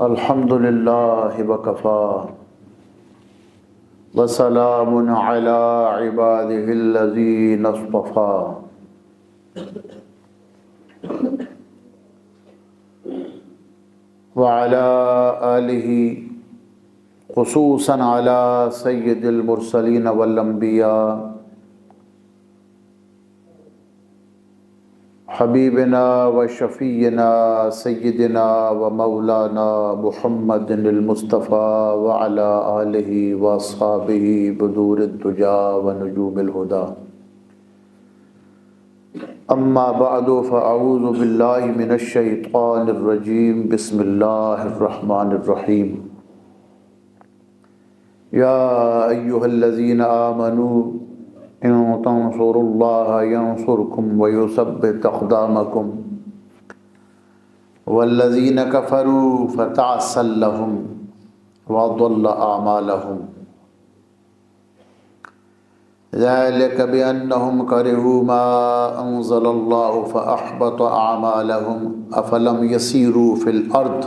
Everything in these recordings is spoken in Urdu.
الحمد للہ وکفا وسلام علی عبادہ الذین اصطفا وعلی آلہ خصوصاً علی سید المرسلین والانبیاء حبیبنا و شفیعنا سیدنا و مولانا محمد المصطفیٰ وعلی آلہ و اصحابہ بدور الدجا و نجوم الہدا اما بعد فاعوذ باللہ من الشیطان الرجیم بسم اللہ الرحمن الرحیم یا ایہا الذین آمنوا ان تنصروا اللہ ینصرکم ویثبت اقدامکم والذین کفروا فتعسا لهم وضل اعمالهم ذلك بأنهم كرهوا ما أنزل الله فأحبط أعمالهم أفلم يسيروا في الأرض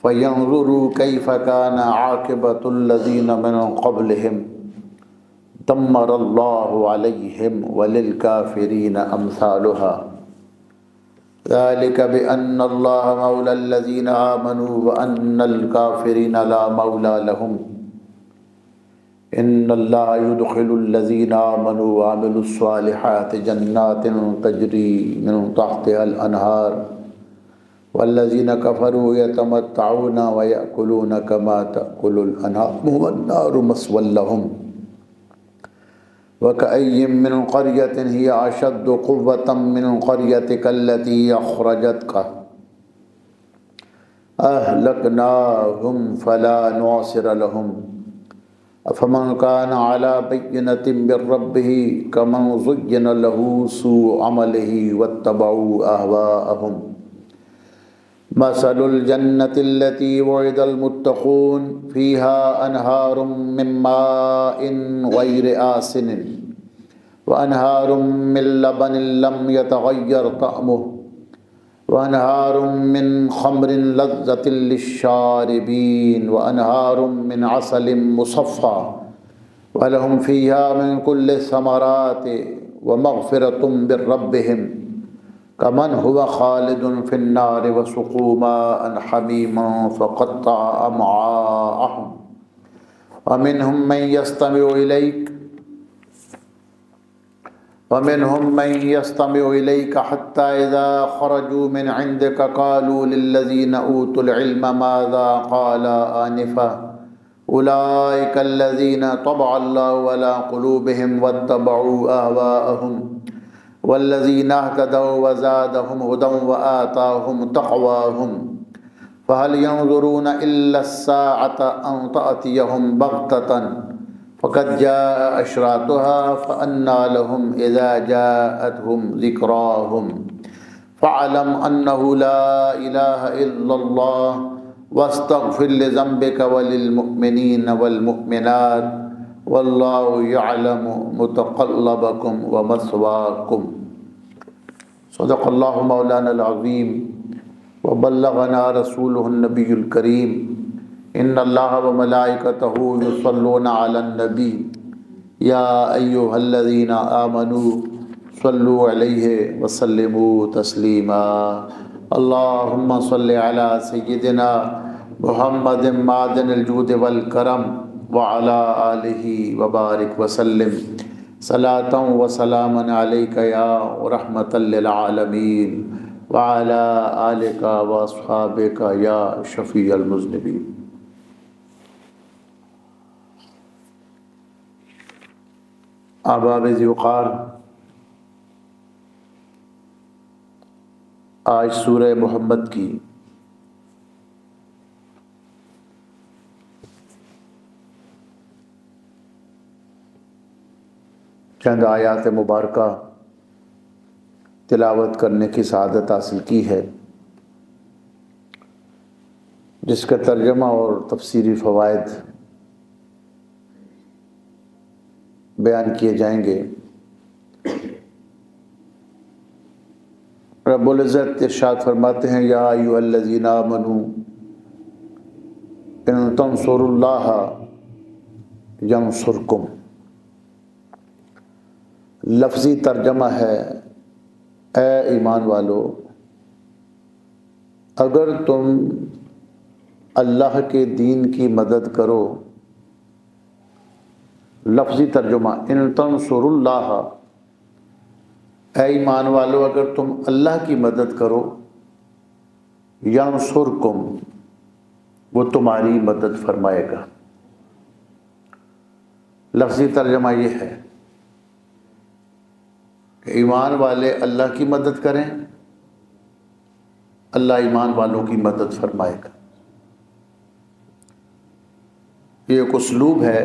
فينظروا كيف كان عاقبة الذين من قبلهم دمر الله عليهم وللكافرين أمثالها ذلك بأن الله مولى الذين آمنوا وأن الكافرين لا مولى لهم ان اللہ يدخل الذین آمنوا وعملوا الصالحات جنات تجری من تحتها الانہار والذین کفروا یتمتعون ویأکلون کما تأکل الانعام والنار مثوی لهم وکأی من قریة هی اشد قوة من قریتک التی اخرجتک اہلکناہم فلا ناصر لهم افمن كان على بينة من ربه كمن زين له سوء عمله واتبعوا أهواءهم مثل الجنة التي وعد المتقون فيها أنهار من ماء غير آسن وأنهار من لبن لم يتغير طعمه وأنهار من خمر لذة للشاربين وأنهار من عسل مصفى ولهم فيها من كل الثمرات ومغفرة من ربهم كمن هو خالد في النار وسقوا ماء حميما فقطع أمعاءهم ومنهم من يستمع إليك حتى إذا خرجوا من عندك قالوا للذين أوتوا العلم ماذا قال آنفا أولئك الذين طبع الله على قلوبهم واتبعوا أهواءهم والذين اهتدوا وزادهم هدى وآتاهم تقواهم فهل ينظرون إلا الساعة أن تأتيهم بغتة فقد جاء أشراطها فأنى لهم إذا جاءتهم ذكراهم فاعلم أنه لا إله إلا الله واستغفر لذنبك وللمؤمنين والمؤمنات والله يعلم متقلبكم ومثواكم صدق الله مولانا العظيم وبلغنا رسوله النبي الكريم ان اللہ و ملائکتہ یصلون علی النبی یا ایہا الذین آمنوا صلوا علیہ وسلموا تسلیما اللہم صل علی سیدنا محمد معدن الجود والکرم وعلی آلہ وبارک وسلم صلاة و سلاما علیک یا رحمۃ للعالمین وعلی آلک و اصحابک یا شفیع المذنبین۔ احباب ذی وقار، آج سورہ محمد کی چند آیات مبارکہ تلاوت کرنے کی سعادت حاصل کی ہے، جس کا ترجمہ اور تفسیری فوائد بیان کیے جائیں گے۔ رب العزت ارشاد فرماتے ہیں یا ایھا الذین آمنوا ان تنصروا اللہ ینصرکم، لفظی ترجمہ ہے اے ایمان والو اگر تم اللہ کے دین کی مدد کرو، لفظی ترجمہ ان تنصروا اللہ، اے ایمان والو اگر تم اللہ کی مدد کرو، ینصرکم، وہ تمہاری مدد فرمائے گا۔ لفظی ترجمہ یہ ہے کہ ایمان والے اللہ کی مدد کریں، اللہ ایمان والوں کی مدد فرمائے گا۔ یہ ایک اسلوب ہے،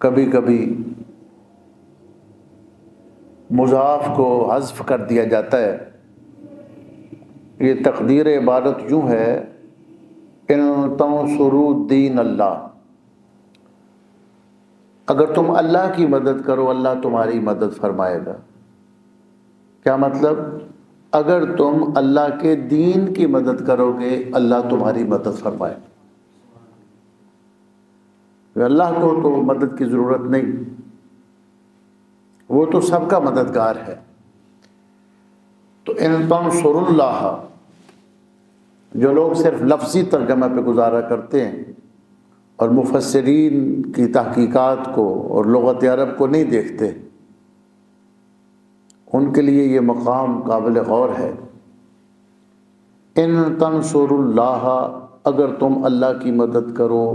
کبھی کبھی مضاف کو حذف کر دیا جاتا ہے۔ یہ تقدیر عبارت یوں ہے ان تنصروا دین اللہ، اگر تم اللہ کی مدد کرو اللہ تمہاری مدد فرمائے گا۔ کیا مطلب؟ اگر تم اللہ کے دین کی مدد کرو گے اللہ تمہاری مدد فرمائے گا۔ اللہ کو تو مدد کی ضرورت نہیں، وہ تو سب کا مددگار ہے۔ تو ان تنصروا اللہ، جو لوگ صرف لفظی ترجمہ پہ گزارا کرتے ہیں اور مفسرین کی تحقیقات کو اور لغت عرب کو نہیں دیکھتے، ان کے لیے یہ مقام قابل غور ہے۔ ان تنصروا اللہ، اگر تم اللہ کی مدد کرو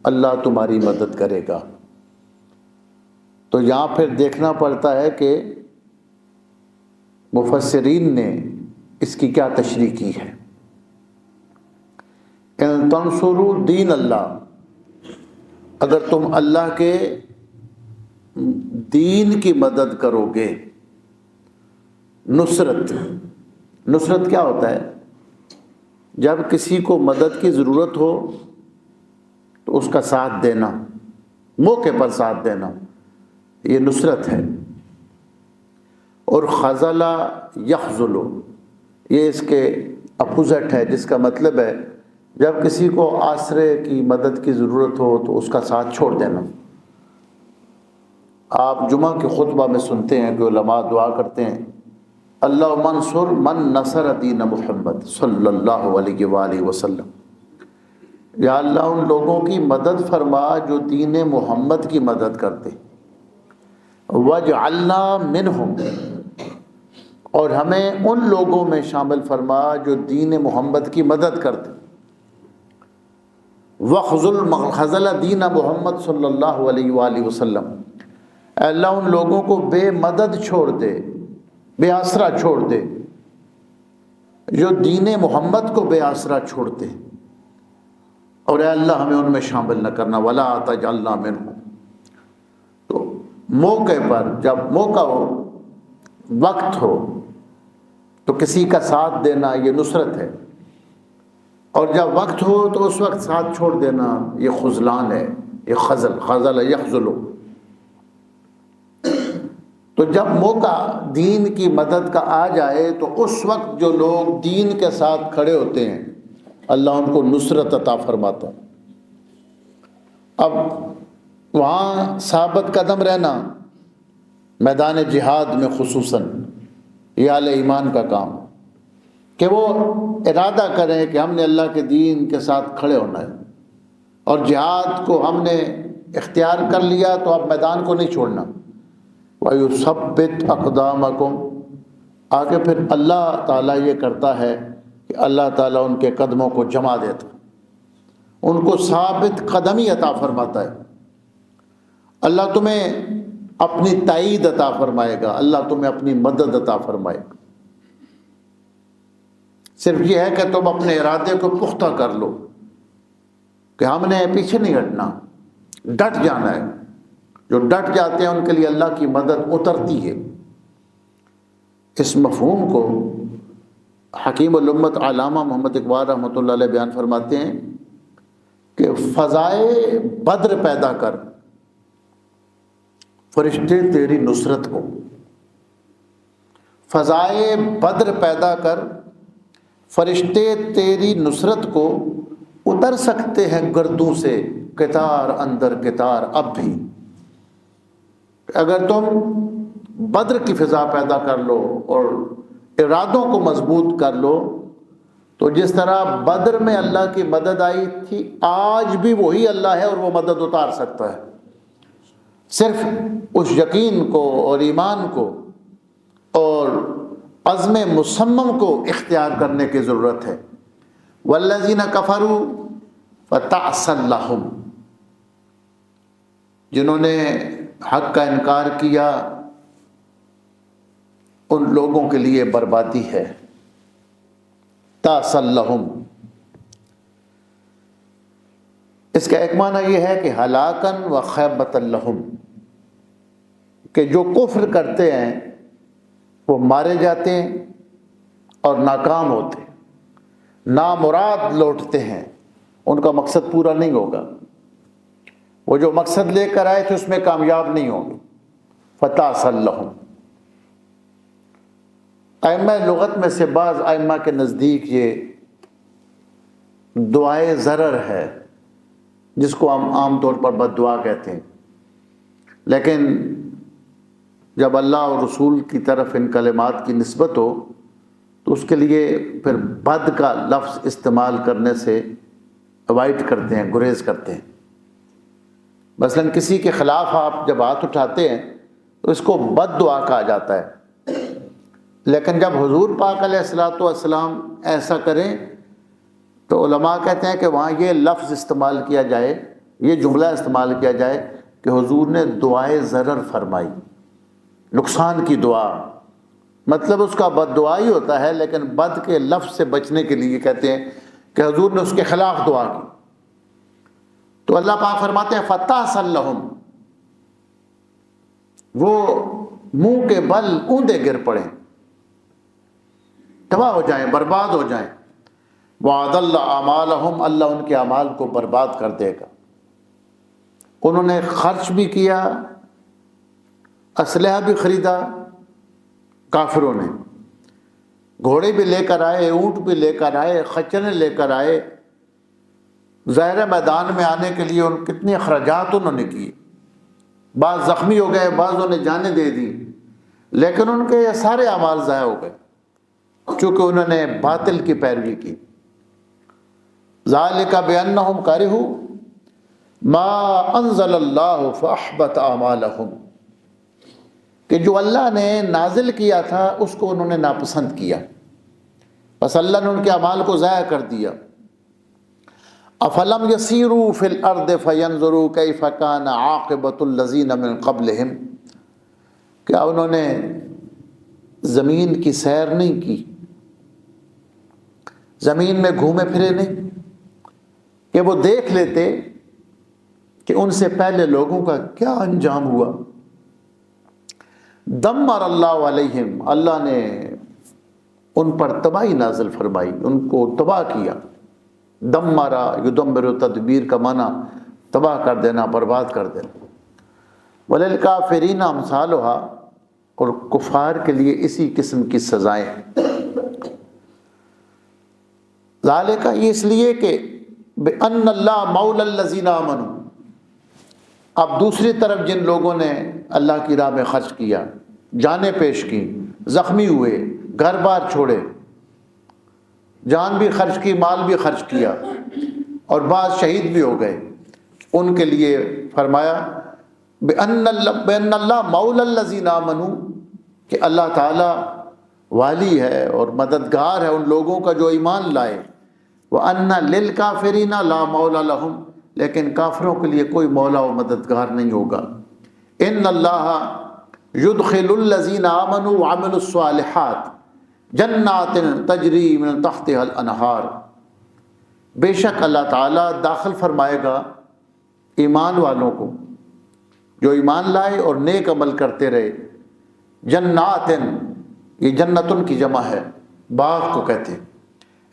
اللہ تمہاری مدد کرے گا۔ تو یہاں پھر دیکھنا پڑتا ہے کہ مفسرین نے اس کی کیا تشریح کی ہے۔ ان تنصروا دین اللہ، اگر تم اللہ کے دین کی مدد کرو گے۔ نصرت کیا ہوتا ہے؟ جب کسی کو مدد کی ضرورت ہو تو اس کا ساتھ دینا، موقع پر ساتھ دینا، یہ نصرت ہے۔ اور خذل یخذل، یہ اس کے اپوزٹ ہے، جس کا مطلب ہے جب کسی کو آسرے کی مدد کی ضرورت ہو تو اس کا ساتھ چھوڑ دینا۔ آپ جمعہ کے خطبہ میں سنتے ہیں کہ علماء دعا کرتے ہیں اللہم انصر من نصر دین محمد صلی اللہ علیہ وآلہ وسلم، یا اللہ ان لوگوں کی مدد فرما جو دین محمد کی مدد کرتے، وَاجْعَلْنَا مِنْهُمْ، اور ہمیں ان لوگوں میں شامل فرما جو دین محمد کی مدد کرتے۔ وَخْذَلَ دین محمد صلی اللہ علیہ وآلہ وسلم، اے اللہ ان لوگوں کو بے مدد چھوڑ دے، بے آسرا چھوڑ دے، جو دین محمد کو بے آسرا چھوڑتے، اور اے اللہ ہمیں ان میں شامل نہ کرنا۔ وَلَا تَجْعَلْنَا مِنْهُمْ، تو موقع پر، جب موقع ہو، وقت ہو، تو کسی کا ساتھ دینا یہ نصرت ہے، اور جب وقت ہو تو اس وقت ساتھ چھوڑ دینا یہ خذلان ہے، یہ خذل یخذل۔ تو جب موقع دین کی مدد کا آ جائے تو اس وقت جو لوگ دین کے ساتھ کھڑے ہوتے ہیں اللہ ان کو نصرت عطا فرماتا ہے۔ اب وہاں ثابت قدم رہنا، میدان جہاد میں خصوصاً، یہ اہل ایمان کا کام کہ وہ ارادہ کریں کہ ہم نے اللہ کے دین کے ساتھ کھڑے ہونا ہے، اور جہاد کو ہم نے اختیار کر لیا تو اب میدان کو نہیں چھوڑنا۔ وَيُثَبِّتْ أَقْدَامَكُمْ، آگے پھر اللہ تعالیٰ یہ کرتا ہے کہ اللہ تعالیٰ ان کے قدموں کو جما دیتا، ان کو ثابت قدمی عطا فرماتا ہے۔ اللہ تمہیں اپنی تائید عطا فرمائے گا، اللہ تمہیں اپنی مدد عطا فرمائے گا۔ صرف یہ ہے کہ تم اپنے ارادے کو پختہ کر لو کہ ہم نے پیچھے نہیں ہٹنا، ڈٹ جانا ہے۔ جو ڈٹ جاتے ہیں ان کے لیے اللہ کی مدد اترتی ہے۔ اس مفہوم کو حکیم الامت علامہ محمد اقبال رحمۃ اللہ علیہ بیان فرماتے ہیں کہ فضائے بدر پیدا کر فرشتے تیری نصرت کو، فضائے بدر پیدا کر فرشتے تیری نصرت کو اتر سکتے ہیں گردوں سے قطار اندر قطار اب بھی۔ اگر تم بدر کی فضا پیدا کر لو اور ارادوں کو مضبوط کر لو تو جس طرح بدر میں اللہ کی مدد آئی تھی آج بھی وہی اللہ ہے اور وہ مدد اتار سکتا ہے۔ صرف اس یقین کو اور ایمان کو اور عزم مصمم کو اختیار کرنے کی ضرورت ہے۔ والذین کفروا فتعسا لہم، جنہوں نے حق کا انکار کیا ان لوگوں کے لیے بربادی ہے۔ تعسا لہم، اس کا ایک معنی یہ ہے کہ ہلاکن و خیبۃ لہم، کہ جو کفر کرتے ہیں وہ مارے جاتے ہیں اور ناکام ہوتے ہیں، نامراد لوٹتے ہیں، ان کا مقصد پورا نہیں ہوگا، وہ جو مقصد لے کر آئے تھے اس میں کامیاب نہیں ہوں گے۔ فتعسا لہم، ائمہ لغت میں سے بعض ائمہ کے نزدیک یہ دعائے ضرر ہے، جس کو ہم عام طور پر بد دعا کہتے ہیں، لیکن جب اللہ اور رسول کی طرف ان کلمات کی نسبت ہو تو اس کے لیے پھر بد کا لفظ استعمال کرنے سے اوائڈ کرتے ہیں، گریز کرتے ہیں۔ مثلا کسی کے خلاف آپ جب ہاتھ اٹھاتے ہیں تو اس کو بد دعا کہا جاتا ہے، لیکن جب حضور پاک علیہ الصلوۃ والسلام ایسا کریں تو علماء کہتے ہیں کہ وہاں یہ لفظ استعمال کیا جائے، یہ جملہ استعمال کیا جائے کہ حضور نے دعائے ضرر فرمائی، نقصان کی دعا، مطلب اس کا بد دعا ہی ہوتا ہے لیکن بد کے لفظ سے بچنے کے لیے کہتے ہیں کہ حضور نے اس کے خلاف دعا کی۔ تو اللہ پاک فرماتے ہیں فتعسا لہم، وہ منہ کے بل اوندے گر پڑیں، تباہ ہو جائیں، برباد ہو جائیں۔ وَأَضَلَّ أَعْمَالَهُمْ، اللہ ان کے اعمال کو برباد کر دے گا۔ انہوں نے خرچ بھی کیا، اسلحہ بھی خریدا، کافروں نے گھوڑے بھی لے کر آئے، اونٹ بھی لے کر آئے، خچریں لے کر آئے، ظاہر میدان میں آنے کے لیے ان کتنے اخراجات انہوں نے کیے، بعض زخمی ہو گئے، بعضوں نے جانیں دے دی، لیکن ان کے یہ سارے اعمال ضائع ہو گئے چونکہ انہوں نے باطل کی پیروی کی۔ ذالک بانہم کرہوا ما انزل اللہ فاحبط اعمالہم، کہ جو اللہ نے نازل کیا تھا اس کو انہوں نے ناپسند کیا، بس اللہ نے ان کے اعمال کو ضائع کر دیا۔ افلم یسیروا فی الارض فینظروا کیف کان عاقبۃ الذین من قبلہم، کیا انہوں نے زمین کی سیر نہیں کی، زمین میں گھومے پھرے نہیں کہ وہ دیکھ لیتے کہ ان سے پہلے لوگوں کا کیا انجام ہوا۔ دمر اللہ علیہم، اللہ نے ان پر تباہی نازل فرمائی، ان کو تباہ کیا۔ دمرا یدمر تدبیر کا معنی تباہ کر دینا، برباد کر دینا۔ وللکافرین امثالھا، اور کفار کے لیے اسی قسم کی سزائیں۔ ذالک، یہ اس لیے کہ بأن اللہ مولی الذین آمنوا، اب دوسری طرف جن لوگوں نے اللہ کی راہ میں خرچ کیا، جانیں پیش کی، زخمی ہوئے، گھر بار چھوڑے، جان بھی خرچ کی، مال بھی خرچ کیا، اور بعض شہید بھی ہو گئے، ان کے لیے فرمایا بأن اللہ مولی الذین آمنوا، کہ اللہ تعالیٰ والی ہے اور مددگار ہے ان لوگوں کا جو ایمان لائے۔ وَأَنَّ لِلْكَافِرِينَ لَا مَوْلَى لَهُمْ، لیکن کافروں کے لیے کوئی مولا و مددگار نہیں ہوگا۔ إِنَّ اللَّهَ يُدْخِلُ الَّذِينَ آمَنُوا وَعَمِلُوا الصَّالِحَاتِ جَنَّاتٍ تَجْرِي مِن تَحْتِهَا الْأَنْهَارُ، بے شک اللہ تعالیٰ داخل فرمائے گا ایمان والوں کو جو ایمان لائے اور نیک عمل کرتے رہے، جناتن، یہ جنتن کی جمع ہے، باغ کو کہتے ہیں،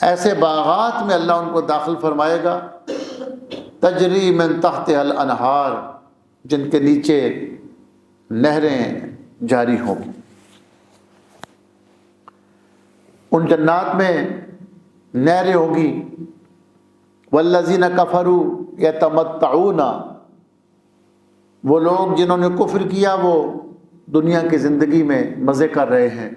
ایسے باغات میں اللہ ان کو داخل فرمائے گا، تجری من تحتها الانہار، جن کے نیچے نہریں جاری ہوں گی۔ ان جنات میں نہریں ہوں گی والذین کفروا یتمتعون، وہ لوگ جنہوں نے کفر کیا وہ دنیا کی زندگی میں مزے کر رہے ہیں،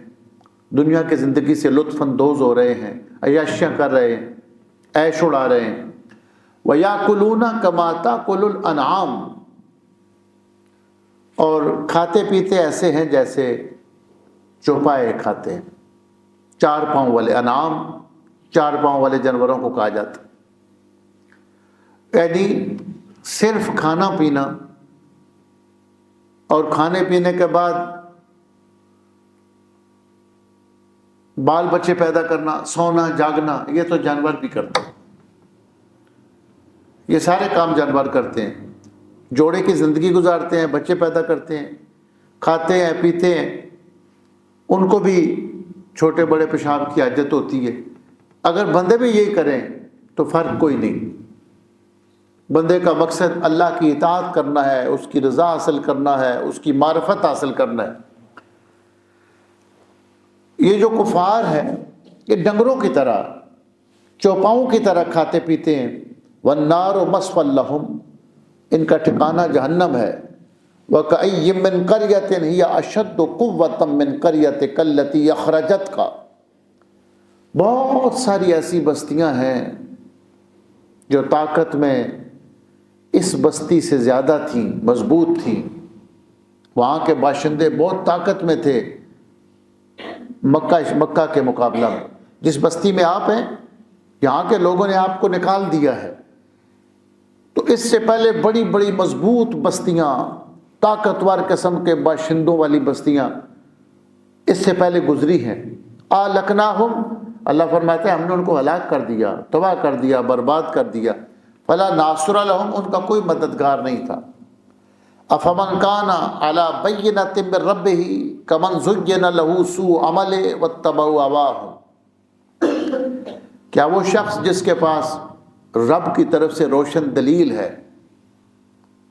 دنیا کی زندگی سے لطف اندوز ہو رہے ہیں، عیاشیاں کر رہے ہیں، عیش اڑا رہے ہیں۔ وَيَأْكُلُونَ كَمَا تَأْكُلُ الْأَنْعَامُ، اور کھاتے پیتے ایسے ہیں جیسے چوپائے کھاتے ہیں۔ چار پاؤں والے انعام، چار پاؤں والے جانوروں کو کہا جاتا ہے، یعنی صرف کھانا پینا اور کھانے پینے کے بعد بال بچے پیدا کرنا، سونا جاگنا، یہ تو جانور بھی کرتے ہیں، یہ سارے کام جانور کرتے ہیں۔ جوڑے کی زندگی گزارتے ہیں، بچے پیدا کرتے ہیں، کھاتے ہیں پیتے ہیں، ان کو بھی چھوٹے بڑے پیشاب کی حاجت ہوتی ہے۔ اگر بندے بھی یہی کریں تو فرق کوئی نہیں۔ بندے کا مقصد اللہ کی اطاعت کرنا ہے، اس کی رضا حاصل کرنا ہے، اس کی معرفت حاصل کرنا ہے۔ یہ جو کفار ہیں یہ ڈنگروں کی طرح، چوپاؤں کی طرح کھاتے پیتے ہیں۔ وَالنَّارُ مَثْوًى لَهُمْ، ان کا ٹھکانہ جہنم ہے۔ وَكَأَيٍّ مِّن قَرْيَةٍ هِيَ أَشَدُّ قُوَّةً مِّن قَرْيَتِكَ الَّتِي أَخْرَجَتْكَ، بہت ساری ایسی بستیاں ہیں جو طاقت میں اس بستی سے زیادہ تھیں، مضبوط تھیں، وہاں کے باشندے بہت طاقت میں تھے مکہ کے مقابلہ میں۔ جس بستی میں آپ ہیں یہاں کے لوگوں نے آپ کو نکال دیا ہے، تو اس سے پہلے بڑی بڑی مضبوط بستیاں، طاقتور قسم کے باشندوں والی بستیاں اس سے پہلے گزری ہیں۔ اہلکناہم، اللہ فرماتے ہیں ہم نے ان کو ہلاک کر دیا، تباہ کر دیا، برباد کر دیا۔ فلا ناصر لہم، ان کا کوئی مددگار نہیں تھا۔ افمن کان علی بینۃ من ربہ کمن زین لہ سوء عملہ واتبعوا اہواءہم، کیا وہ شخص جس کے پاس رب کی طرف سے روشن دلیل ہے،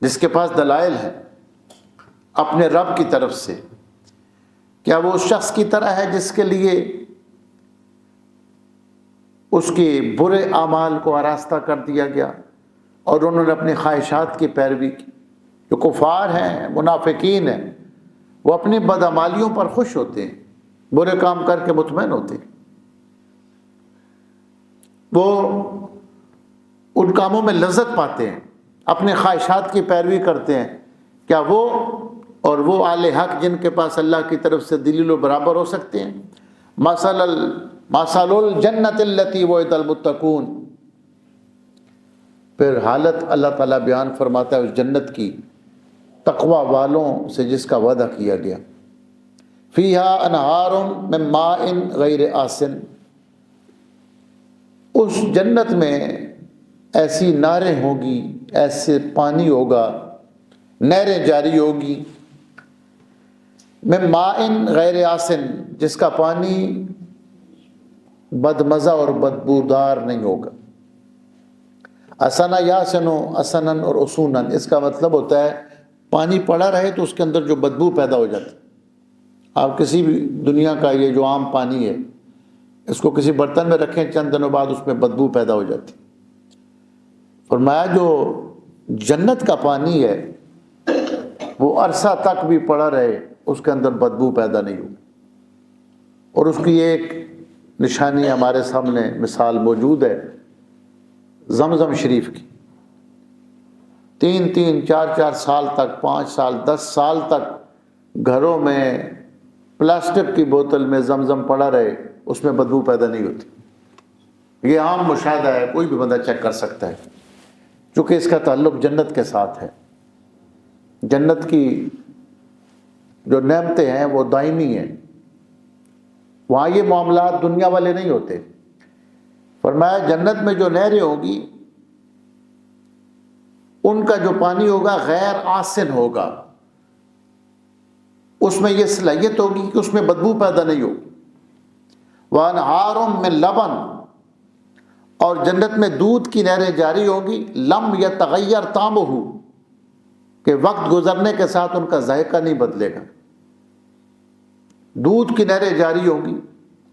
جس کے پاس دلائل ہے اپنے رب کی طرف سے، کیا وہ اس شخص کی طرح ہے جس کے لیے اس کے برے اعمال کو آراستہ کر دیا گیا اور انہوں نے اپنی خواہشات کی پیروی کی؟ جو کفار ہیں، منافقین ہیں، وہ اپنی بدعمالیوں پر خوش ہوتے ہیں، برے کام کر کے مطمئن ہوتے ہیں، وہ ان کاموں میں لذت پاتے ہیں، اپنے خواہشات کی پیروی کرتے ہیں۔ کیا وہ اور وہ اہل حق جن کے پاس اللہ کی طرف سے دلیل و برابر ہو سکتے ہیں؟ مثل الجنت التی وعد المتقون، پھر حالت اللہ تعالیٰ بیان فرماتا ہے اس جنت کی تقوی والوں سے جس کا وعدہ کیا گیا۔ فیہا انہار من ماء غیر آسن، اس جنت میں ایسی نہریں ہوں گی، ایسے پانی ہوگا، نہریں جاری ہوگی، من ماء غیر آسن، جس کا پانی بدمزہ اور بدبودار نہیں ہوگا۔ اسنا یاسنو، اسنن اور اسونن، اس کا مطلب ہوتا ہے پانی پڑا رہے تو اس کے اندر جو بدبو پیدا ہو جاتی۔ آپ کسی بھی دنیا کا یہ جو عام پانی ہے اس کو کسی برتن میں رکھیں، چند دنوں بعد اس میں بدبو پیدا ہو جاتی۔ فرمایا جو جنت کا پانی ہے وہ عرصہ تک بھی پڑا رہے اس کے اندر بدبو پیدا نہیں ہوگی۔ اور اس کی ایک نشانی ہمارے سامنے مثال موجود ہے زمزم شریف کی۔ 3 4 سال تک، 5 سال 10 سال تک گھروں میں پلاسٹک کی بوتل میں زمزم پڑا رہے اس میں بدبو پیدا نہیں ہوتی۔ یہ عام مشاہدہ ہے، کوئی بھی بندہ چیک کر سکتا ہے، چونکہ اس کا تعلق جنت کے ساتھ ہے۔ جنت کی جو نعمتیں ہیں وہ دائمی ہیں، وہاں یہ معاملات دنیا والے نہیں ہوتے۔ فرمایا جنت میں جو نہریں ہوں گی ان کا جو پانی ہوگا غیر آسن ہوگا، اس میں یہ صلاحیت ہوگی کہ اس میں بدبو پیدا نہیں ہوگی۔ وَأَنْهَارٌ مِّن لَبَن، اور جنت میں دودھ کی نہریں جاری ہوں گی، لم یتغیر طعمہ، کہ وقت گزرنے کے ساتھ ان کا ذائقہ نہیں بدلے گا۔ دودھ کی نہریں جاری ہوں گی،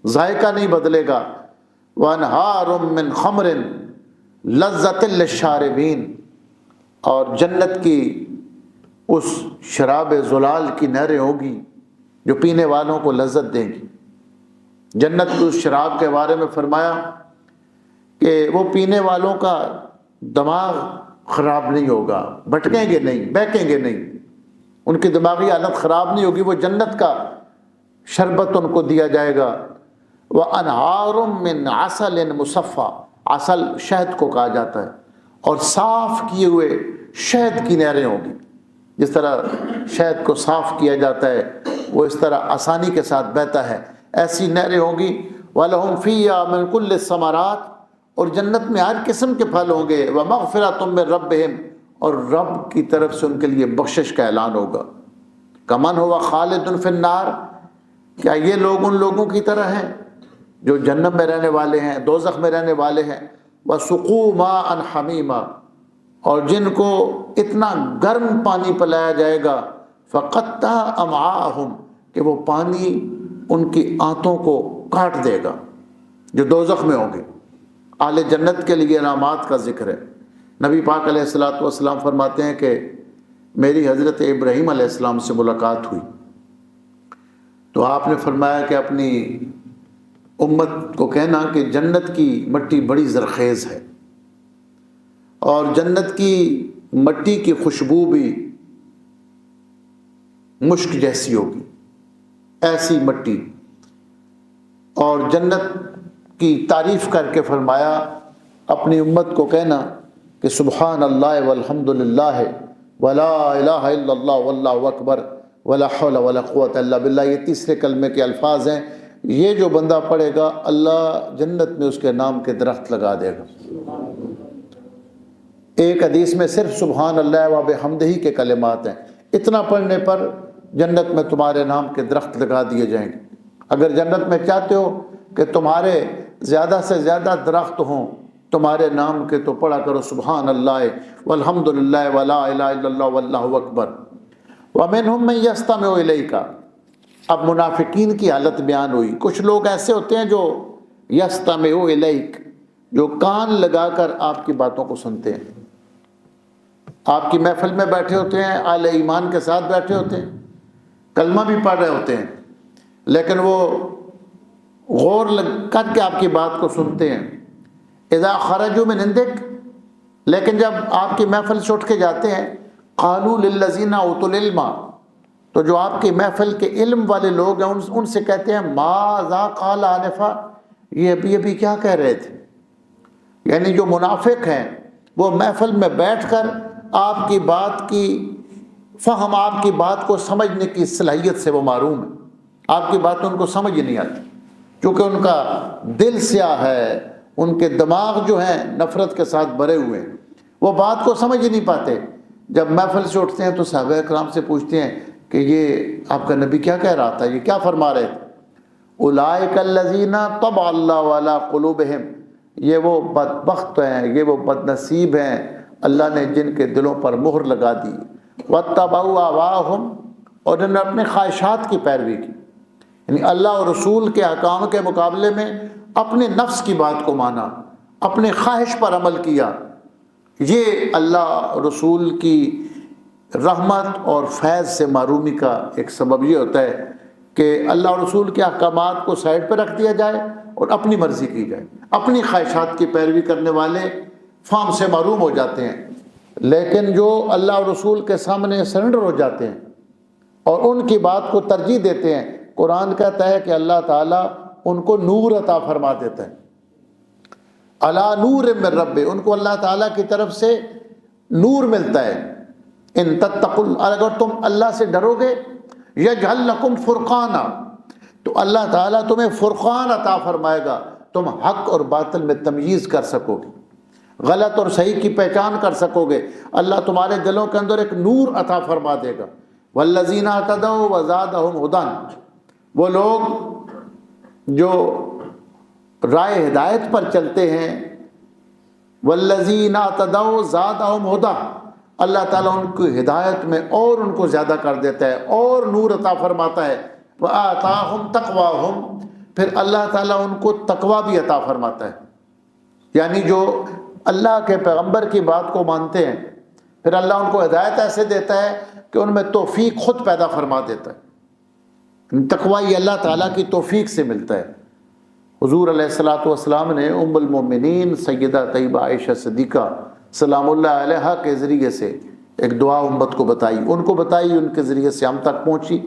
ذائقہ نہیں بدلے گا۔ وَأَنْهَارٌ مِّن خَمْرٍ لذت للشاربین، اور جنت کی اس شراب زلال کی نہریں ہوگی جو پینے والوں کو لذت دیں گی۔ جنت کی اس شراب کے بارے میں فرمایا کہ وہ پینے والوں کا دماغ خراب نہیں ہوگا، بھٹکیں گے نہیں، بہکیں گے نہیں، ان کی دماغی حالت خراب نہیں ہوگی، وہ جنت کا شربت ان کو دیا جائے گا۔ وَأَنْهَارٌ مِّنْ عَسَلٍ مُصَفًّى، عسل شہد کو کہا جاتا ہے، اور صاف کیے ہوئے شہد کی نہریں ہوں گی۔ جس طرح شہد کو صاف کیا جاتا ہے وہ اس طرح آسانی کے ساتھ بہتا ہے، ایسی نہریں ہوں گی۔ وَلَهُمْ فِيهَا مِنْ كُلِّ الثَّمَرَاتِ، اور جنت میں ہر قسم کے پھل ہوں گے۔ وَمَغْفِرَةٌ مِّن رَبِّهِمْ، اور رب کی طرف سے ان کے لیے بخشش کا اعلان ہوگا۔ کمن ہوا خالد فی النار، کیا یہ لوگ ان لوگوں کی طرح ہیں جو جہنم میں رہنے والے ہیں، دوزخ میں رہنے والے ہیں؟ وَسُقُوا مَاءً حَمِيمًا، اور جن کو اتنا گرم پانی پلایا جائے گا، فَقَطَّعَ أَمْعَاءَهُمْ، کہ وہ پانی ان کی آنتوں کو کاٹ دے گا، جو دوزخ میں ہوں گے۔ اہل جنت کے لیے انعامات کا ذکر ہے۔ نبی پاک علیہ الصلوۃ والسلام فرماتے ہیں کہ میری حضرت ابراہیم علیہ السلام سے ملاقات ہوئی تو آپ نے فرمایا کہ اپنی امت کو کہنا کہ جنت کی مٹی بڑی زرخیز ہے، اور جنت کی مٹی کی خوشبو بھی مشک جیسی ہوگی، ایسی مٹی۔ اور جنت کی تعریف کر کے فرمایا اپنی امت کو کہنا کہ سبحان اللہ والحمد للہ ولا الہ الا اللہ واللہ اکبر ولا حول ولا قوت الا باللہ۔ یہ تیسرے کلمے کے الفاظ ہیں، یہ جو بندہ پڑھے گا اللہ جنت میں اس کے نام کے درخت لگا دے گا۔ ایک حدیث میں صرف سبحان اللہ و بحمدہ کے کلمات ہیں، اتنا پڑھنے پر جنت میں تمہارے نام کے درخت لگا دیے جائیں گے۔ اگر جنت میں چاہتے ہو کہ تمہارے زیادہ سے زیادہ درخت ہوں تمہارے نام کے، تو پڑھا کرو سبحان اللہ والحمد للہ ولا الہ الا اللہ واللہ اکبر۔ وَمِنْهُمْ مَنْ يَسْتَمِعُ إِلَيْكَ، اب منافقین کی حالت بیان ہوئی۔ کچھ لوگ ایسے ہوتے ہیں جو یستمعُ الیک، جو کان لگا کر آپ کی باتوں کو سنتے ہیں، آپ کی محفل میں بیٹھے ہوتے ہیں، اہل ایمان کے ساتھ بیٹھے ہوتے ہیں، کلمہ بھی پڑھ رہے ہوتے ہیں، لیکن وہ غور کر کے آپ کی بات کو سنتے ہیں۔ اذا خرجوا من عندک، لیکن جب آپ کی محفل سے اٹھ کے جاتے ہیں، قالوا للذین اوتوا العلم، تو جو آپ کی محفل کے علم والے لوگ ہیں ان سے کہتے ہیں ماذا قال آنفا، یہ ابھی کیا کہہ رہے تھے۔ یعنی جو منافق ہیں وہ محفل میں بیٹھ کر آپ کی بات کی فہم، آپ کی بات کو سمجھنے کی صلاحیت سے وہ محروم ہیں، آپ کی بات ان کو سمجھ ہی نہیں آتی، کیونکہ ان کا دل سیاہ ہے، ان کے دماغ جو ہیں نفرت کے ساتھ بھرے ہوئے ہیں، وہ بات کو سمجھ ہی نہیں پاتے۔ جب محفل سے اٹھتے ہیں تو صحابہ کرام سے پوچھتے ہیں کہ یہ آپ کا نبی کیا کہہ رہا تھا، یہ کیا فرما رہے تھے؟ اولئک الذین طبع اللہ علی قلوبہم، یہ وہ بدبخت ہیں، یہ وہ بد نصیب ہیں اللہ نے جن کے دلوں پر مہر لگا دی۔ واتبعوا اہواءہم، اور انہوں نے اپنے خواہشات کی پیروی کی، یعنی اللہ اور رسول کے احکام کے مقابلے میں اپنے نفس کی بات کو مانا، اپنے خواہش پر عمل کیا۔ یہ اللہ رسول کی رحمت اور فیض سے محرومی کا ایک سبب یہ ہوتا ہے کہ اللہ اور رسول کے احکامات کو سائڈ پہ رکھ دیا جائے اور اپنی مرضی کی جائے۔ اپنی خواہشات کی پیروی کرنے والے فہم سے محروم ہو جاتے ہیں، لیکن جو اللہ اور رسول کے سامنے سرنڈر ہو جاتے ہیں اور ان کی بات کو ترجیح دیتے ہیں، قرآن کہتا ہے کہ اللہ تعالیٰ ان کو نور عطا فرما دیتا ہے۔ علی نور من رب، ان کو اللہ تعالیٰ کی طرف سے نور ملتا ہے۔ ان تتقوا، اگر تم اللہ سے ڈرو گے، یجعل لکم فرقانا، تو اللہ تعالیٰ تمہیں فرقان عطا فرمائے گا، تم حق اور باطل میں تمییز کر سکو گے، غلط اور صحیح کی پہچان کر سکو گے۔ اللہ تمہارے دلوں کے اندر ایک نور عطا فرما دے گا۔ والذین اہتدوا وزادہم ھدی، وہ لوگ جو رائے ہدایت پر چلتے ہیں، والذین اہتدوا زادہم ھدی، اللہ تعالیٰ ان کی ہدایت میں اور ان کو زیادہ کر دیتا ہے اور نور عطا فرماتا ہے۔ وآتاہم تقواہم، پھر اللہ تعالیٰ ان کو تقوی بھی عطا فرماتا ہے، یعنی جو اللہ کے پیغمبر کی بات کو مانتے ہیں، پھر اللہ ان کو ہدایت ایسے دیتا ہے کہ ان میں توفیق خود پیدا فرما دیتا ہے۔ تقویٰ یہ اللہ تعالیٰ کی توفیق سے ملتا ہے۔ حضور علیہ الصلوۃ والسلام نے ام المومنین سیدہ طیبہ عائشہ صدیقہ سلام اللہ علیہا کے ذریعے سے ایک دعا امت کو بتائی، ان کو بتائی، ان کے ذریعے سے ہم تک پہنچی،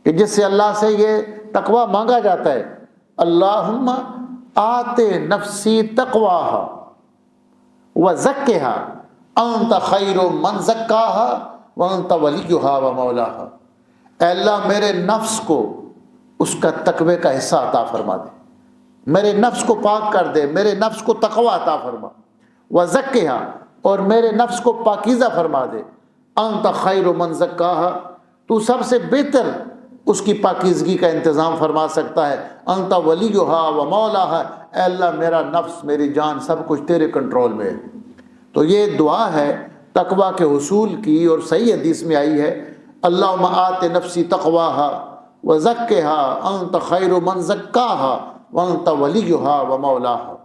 کہ جس سے اللہ سے یہ تقویٰ مانگا جاتا ہے، اللہم آت نفسی تقواہا وزکھا انت خیر من زکاہا وانت ولیہا ومولاہا۔ اے اللہ میرے نفس کو اس کا تقوی کا حصہ عطا فرما دے، میرے نفس کو پاک کر دے، میرے نفس کو تقویٰ عطا فرما، وزکھا اور میرے نفس کو پاکیزہ فرما دے، انت خیر من زکاہا تو سب سے بہتر اس کی پاکیزگی کا انتظام فرما سکتا ہے، انت ولیہا و مولاہا، اے اللہ میرا نفس میری جان سب کچھ تیرے کنٹرول میں ہے۔ تو یہ دعا ہے تقویٰ کے حصول کی، اور صحیح حدیث میں آئی ہے اللہم آت نفسی تقواہا وزکھا انت خیر من زکاہا وانت ولیہا و مولاہا۔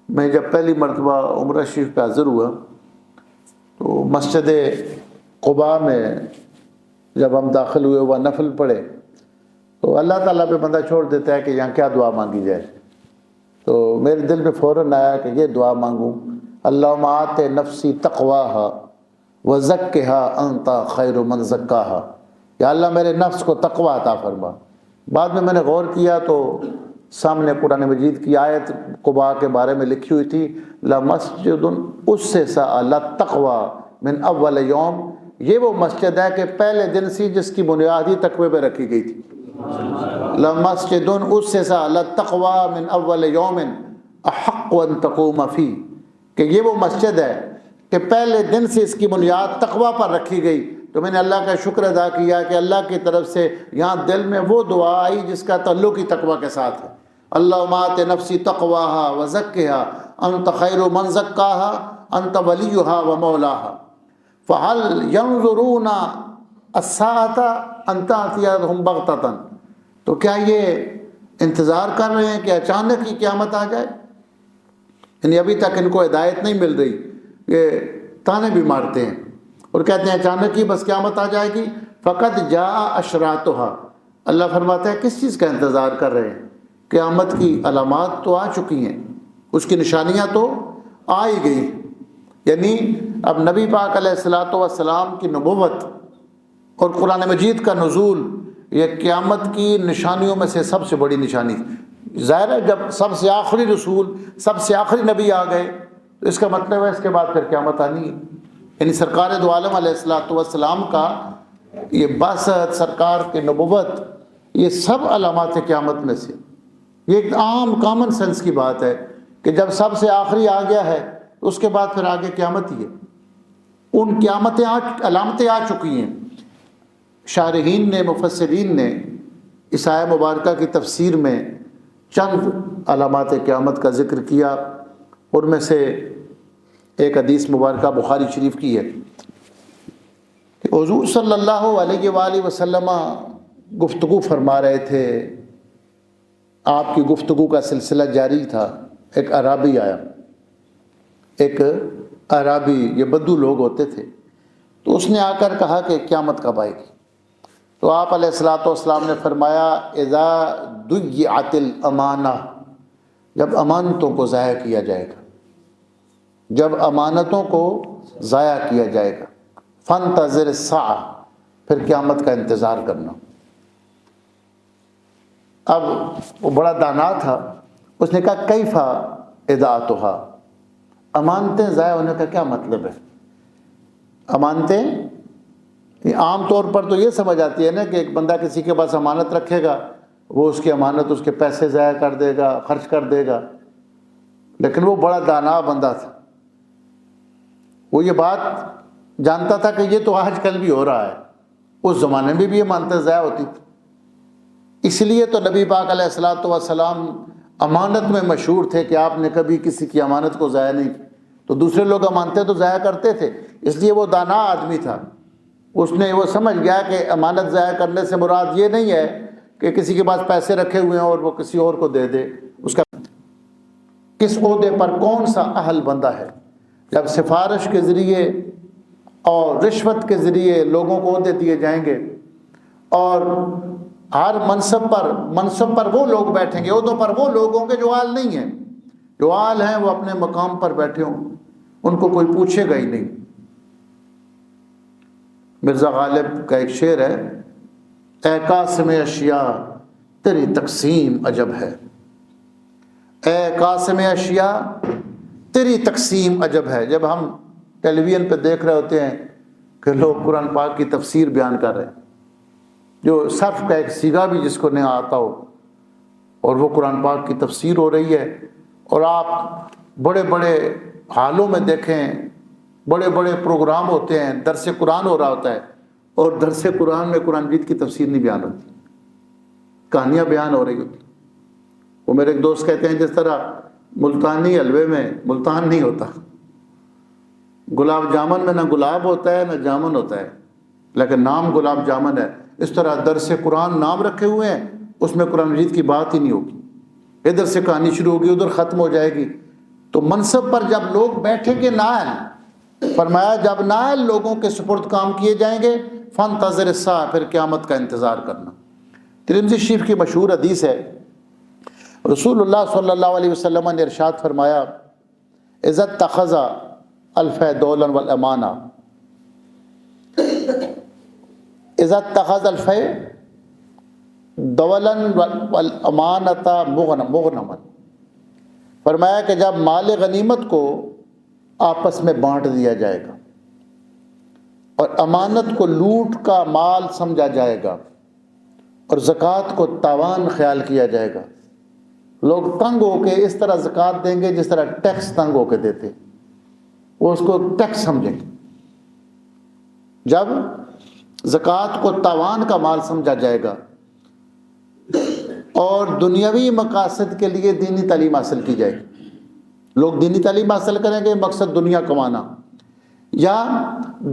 میں جب پہلی مرتبہ عمرہ شریف پہ حاضر ہوا تو مسجد قباء میں جب ہم داخل ہوئے وہ نفل پڑھے تو اللہ تعالیٰ پہ بندہ چھوڑ دیتا ہے کہ یہاں کیا دعا مانگی جائے، تو میرے دل میں فوراً آیا کہ یہ دعا مانگوں، اللہم آت نفسی تقواہا وزکھا انت خیر من زکاہا، یا اللہ میرے نفس کو تقویٰ عطا فرما۔ بعد میں نے غور کیا تو سامنے قرآن مجید کی آیت قباء کے بارے میں لکھی ہوئی تھی، لَمَسْجِدٌ أُسِّسَ عَلَى التَّقْوَى مِنْ أَوَّلِ يَوْمٍ، یہ وہ مسجد ہے کہ پہلے دن سے جس کی بنیاد ہی تقوی پہ رکھی گئی تھی۔ لَمَسْجِدٌ أُسِّسَ عَلَى التَّقْوَى مِنْ أَوَّلِ يَوْمٍ أَحَقُّ أَن تَقُومَ فِيهِ، کہ یہ وہ مسجد ہے کہ پہلے دن سے اس کی بنیاد تقوی پر رکھی گئی۔ تو میں نے اللہ کا شکر ادا کیا کہ اللہ کی طرف سے یہاں دل میں وہ دعا آئی جس کا تعلق ہی تقوی کے ساتھ ہے، اللہم آت نفسی تقواہا وزکھا انت خیر من زکاہا انت ولیہا ومولاہا فہل ینظرون الساعة ان تأتیہم بغتۃ، تو کیا یہ انتظار کر رہے ہیں کہ اچانک ہی قیامت آ جائے؟ یعنی ابھی تک ان کو ہدایت نہیں مل رہی، یہ تانے بھی مارتے ہیں اور کہتے ہیں اچانک ہی بس قیامت آ جائے گی۔ فقط جاء اشراطها، اللہ فرماتا ہے کس چیز کا انتظار کر رہے ہیں؟ قیامت کی علامات تو آ چکی ہیں، اس کی نشانیاں تو آ ہی گئی، یعنی اب نبی پاک علیہ الصلوۃ والسلام کی نبوت اور قرآن مجید کا نزول یہ قیامت کی نشانیوں میں سے سب سے بڑی نشانی تھی۔ ظاہر ہے جب سب سے آخری رسول سب سے آخری نبی آ گئے تو اس کا مطلب ہے اس کے بعد پھر قیامت آنی ہے، یعنی سرکار دو عالم علیہ الصلوۃ والسلام کا یہ بعثت، سرکار کی نبوت، یہ سب علامات قیامت میں سے، یہ ایک عام کامن سینس کی بات ہے کہ جب سب سے آخری آ گیا ہے تو اس کے بعد پھر آگے قیامت ہی ہے۔ ان علامتیں آ چکی ہیں۔ شارحین نے، مفسرین نے اس آیہ مبارکہ کی تفسیر میں چند علامات قیامت کا ذکر کیا، اور میں سے ایک حدیث مبارکہ بخاری شریف کی ہے کہ حضور صلی اللہ علیہ وآلہ وسلم گفتگو فرما رہے تھے، آپ کی گفتگو کا سلسلہ جاری تھا۔ ایک اعرابی آیا، ایک اعرابی، یہ بدو لوگ ہوتے تھے، تو اس نے آ کر کہا کہ قیامت کب آئے گی؟ تو آپ علیہ الصلوۃ والسلام نے فرمایا اذا ضیعت الامانہ، جب امانتوں کو ضائع کیا جائے گا، جب امانتوں کو ضائع کیا جائے گا، فانتظر الساعہ، پھر قیامت کا انتظار کرنا۔ اب وہ بڑا دانا تھا، اس نے کہا کیفا اضاعتھا، امانتیں ضائع ہونے کا کیا مطلب ہے؟ امانتیں عام طور پر تو یہ سمجھ آتی ہے نا کہ ایک بندہ کسی کے پاس امانت رکھے گا، وہ اس کی امانت، اس کے پیسے ضائع کر دے گا، خرچ کر دے گا، لیکن وہ بڑا دانا بندہ تھا، وہ یہ بات جانتا تھا کہ یہ تو آج کل بھی ہو رہا ہے، اس زمانے میں بھی یہ امانتیں ضائع ہوتی تھی۔ اس لیے تو نبی پاک علیہ الصلوۃ والسلام امانت میں مشہور تھے کہ آپ نے کبھی کسی کی امانت کو ضائع نہیں کی، تو دوسرے لوگ امانتیں تو ضائع کرتے تھے، اس لیے وہ دانا آدمی تھا، اس نے وہ سمجھ گیا کہ امانت ضائع کرنے سے مراد یہ نہیں ہے کہ کسی کے پاس پیسے رکھے ہوئے ہیں اور وہ کسی اور کو دے دے، اس کا کس عہدے پر کون سا اہل بندہ ہے۔ جب سفارش کے ذریعے اور رشوت کے ذریعے لوگوں کو عہدے دیے جائیں گے اور ہر منصب پر وہ لوگ بیٹھیں گے، عہدوں پر وہ لوگ ہوں گے جو اہل نہیں ہیں۔ جو اہل ہیں وہ اپنے مقام پر بیٹھے ہوں، ان کو کوئی پوچھے گا ہی نہیں۔ مرزا غالب کا ایک شعر ہے، اے قاسم اشیاء تیری تقسیم عجب ہے، اے قاسم اشیاء تیری تقسیم عجب ہے۔ جب ہم ٹیلی ویژن پہ دیکھ رہے ہوتے ہیں کہ لوگ قرآن پاک کی تفسیر بیان کر رہے ہیں، جو صرف کا ایک سیگا بھی جس کو نہیں آتا ہو، اور وہ قرآن پاک کی تفسیر ہو رہی ہے، اور آپ بڑے بڑے حالوں میں دیکھیں، بڑے بڑے پروگرام ہوتے ہیں، درس قرآن ہو رہا ہوتا ہے، اور درس قرآن میں قرآن مجید کی تفسیر نہیں بیان ہوتی، کہانیاں بیان ہو رہی ہوتی۔ وہ میرے ایک دوست کہتے ہیں جس طرح ملتانی حلوے میں ملتان نہیں ہوتا، گلاب جامن میں نہ گلاب ہوتا ہے نہ جامن ہوتا ہے، لیکن نام گلاب جامن ہے، اس طرح درس قرآن نام رکھے ہوئے ہیں، اس میں قرآن مجید کی بات ہی نہیں ہوگی، ادھر سے کہانی شروع ہوگی ادھر ختم ہو جائے گی۔ تو منصب پر جب لوگ بیٹھیں گے نائل، فرمایا جب نائل لوگوں کے سپرد کام کیے جائیں گے، فانتظر الساعہ، پھر قیامت کا انتظار کرنا۔ ترمذی شریف کی مشہور حدیث ہے، رسول اللہ صلی اللہ علیہ وسلم نے ارشاد فرمایا، اذا اتخذ الفے دولا والامانہ، اذا اتخذ الفے دولا والامانۃ مغنما، فرمایا کہ جب مال غنیمت کو آپس میں بانٹ دیا جائے گا اور امانت کو لوٹ کا مال سمجھا جائے گا اور زکوٰۃ کو تاوان خیال کیا جائے گا، لوگ تنگ ہو کے اس طرح زکوٰۃ دیں گے جس طرح ٹیکس تنگ ہو کے دیتے، وہ اس کو ٹیکس سمجھیں گے۔ جب زکوٰۃ کو تاوان کا مال سمجھا جائے گا اور دنیاوی مقاصد کے لیے دینی تعلیم حاصل کی جائے گی، لوگ دینی تعلیم حاصل کریں گے، مقصد دنیا کمانا، یا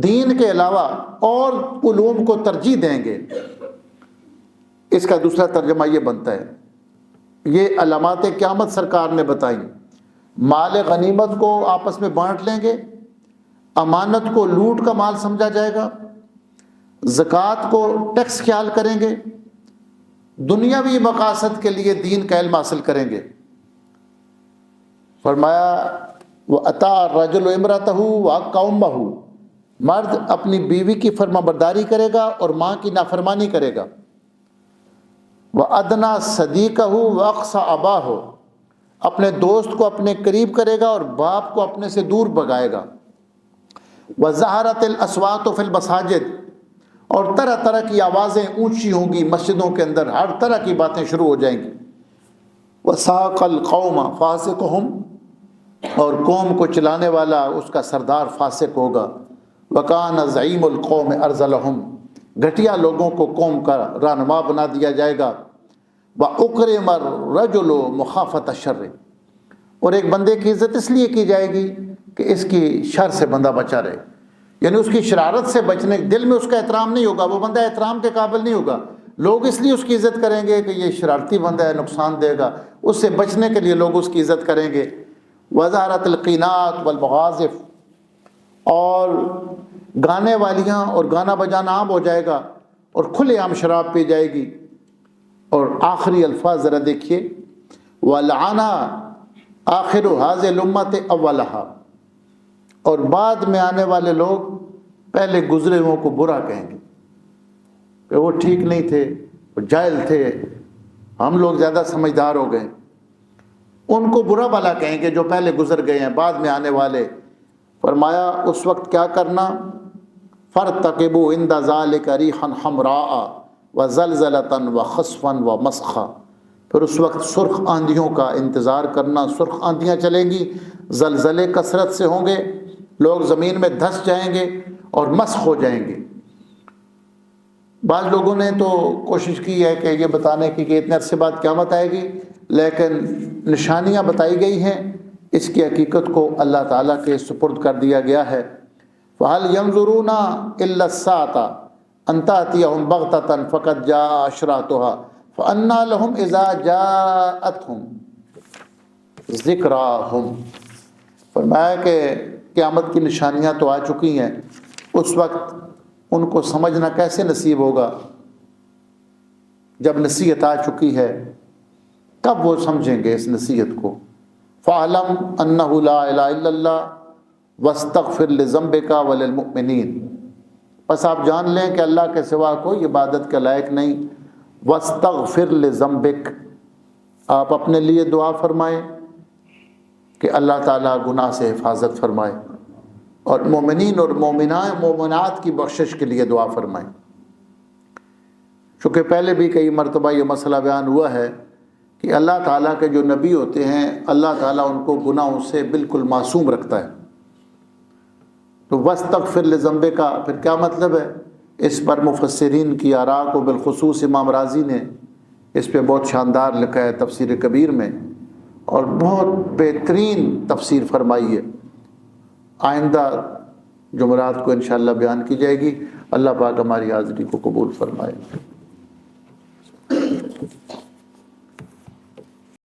دین کے علاوہ اور علوم کو ترجیح دیں گے، اس کا دوسرا ترجمہ یہ بنتا ہے، یہ علامات قیامت سرکار نے بتائی، مال غنیمت کو آپس میں بانٹ لیں گے، امانت کو لوٹ کا مال سمجھا جائے گا، زکوٰۃ کو ٹیکس خیال کریں گے، دنیاوی مقاصد کے لیے دین کا علم حاصل کریں گے۔ فرمایا وَأَطَاعَ الرَّجُلُ امْرَأَتَهُ وَحَقَّ أُمِّهِ، مرد اپنی بیوی کی فرما برداری کرے گا اور ماں کی نافرمانی کرے گا، وَأَدْنَىٰ صَدِيقَهُ وَأَقْصَىٰ أَبَاهُ، اپنے دوست کو اپنے قریب کرے گا اور باپ کو اپنے سے دور بھگائے گا، وَظَهَرَتِ الْأَصْوَاتُ فِي الْمَسَاجِدِ، اور طرح طرح کی آوازیں اونچی ہوں گی مسجدوں کے اندر، ہر طرح کی باتیں شروع ہو جائیں گی، وَسَاقَ الْقَوْمَ فَاسِقُهُمْ، اور قوم کو چلانے والا اس کا سردار فاسق ہوگا، وَكَانَ زَعِيمُ الْقَوْمِ أَرْذَلَهُمْ، گھٹیا لوگوں کو قوم کا رہنما بنا دیا جائے گا، وَأُكْرِمَ الرَّجُلُ مُخَافَةَ الشَّرِّ، اور ایک بندے کی عزت اس لیے کی جائے گی کہ اس کی شر سے بندہ بچا رہے، یعنی اس کی شرارت سے بچنے، دل میں اس کا احترام نہیں ہوگا، وہ بندہ احترام کے قابل نہیں ہوگا، لوگ اس لیے اس کی عزت کریں گے کہ یہ شرارتی بندہ ہے، نقصان دے گا، اس سے بچنے کے لیے لوگ اس کی عزت کریں گے۔ وَظَهَرَتِ الْقِينَاتُ وَالْمَغَازِفُ، اور گانے والیاں اور گانا بجانا عام ہو جائے گا اور کھلے عام شراب پی جائے گی۔ اور آخری الفاظ ذرا دیکھیے، وَلَعَنَ آخِرُ هَٰذِهِ الْأُمَّةِ أَوَّلَهَا، اور بعد میں آنے والے لوگ پہلے گزرے ہوئوں کو برا کہیں گے کہ وہ ٹھیک نہیں تھے، وہ جاہل تھے، ہم لوگ زیادہ سمجھدار ہو گئے، ان کو برا بھلا کہیں گے جو پہلے گزر گئے ہیں، بعد میں آنے والے۔ فرمایا اس وقت کیا کرنا، فَارْتَقِبُوا عِنْدَ ذَلِكَ رِيحًا حَمْرَاءَ وَزَلْزَلَةً وَخَسْفًا وَمَسْخًا، پھر اس وقت سرخ آندھیوں کا انتظار کرنا، سرخ آندھیاں چلیں گی، زلزلے کثرت سے ہوں گے، لوگ زمین میں دھس جائیں گے اور مسخ ہو جائیں گے۔ بعض لوگوں نے تو کوشش کی ہے کہ یہ بتانے کی کہ اتنے عرصے بعد قیامت آئے گی، لیکن نشانیاں بتائی گئی ہیں، اس کی حقیقت کو اللہ تعالیٰ کے سپرد کر دیا گیا ہے۔ فَهَلْ يَنظُرُونَ إِلَّا السَّاعَةَ أَن تَأْتِيَهُمْ بَغْتَةً فَقَدْ جَاءَ أَشْرَاطُهَا فَأَنَّىٰ لَهُمْ إِذَا جَاءَتْهُمْ، ذکراہم، فرمایا کہ قیامت کی نشانیاں تو آ چکی ہیں، اس وقت ان کو سمجھنا کیسے نصیب ہوگا؟ جب نصیحت آ چکی ہے تب وہ سمجھیں گے اس نصیحت کو۔ فَاعْلَمْ أَنَّهُ لَا إِلَهَ إِلَّا اللَّهُ وَاسْتَغْفِرْ لِذَنبِكَ وَلِلْمُؤْمِنِينَ، بس آپ جان لیں کہ اللہ کے سوا کوئی عبادت کے لائق نہیں۔ وَاسْتَغْفِرْ لِذَنبِكَ، آپ اپنے لیے دعا فرمائیں کہ اللہ تعالیٰ گناہ سے حفاظت فرمائے، اور مومنین اور مومنات کی بخشش کے لیے دعا فرمائیں۔ چونکہ پہلے بھی کئی مرتبہ یہ مسئلہ بیان ہوا ہے کہ اللہ تعالیٰ کے جو نبی ہوتے ہیں اللہ تعالیٰ ان کو گناہوں سے بالکل معصوم رکھتا ہے۔ تو وَاسْتَغْفِرْ لِذَنبِكَ پھر کیا مطلب ہے؟ اس پر مفسرین کی آراء کو، بالخصوص امام رازی نے اس پہ بہت شاندار لکھا ہے تفسیر کبیر میں، اور بہت بہترین تفسیر فرمائی ہے۔ آئندہ جمعرات کو انشاءاللہ بیان کی جائے گی۔ اللہ پاک ہماری حاضری کو قبول فرمائے۔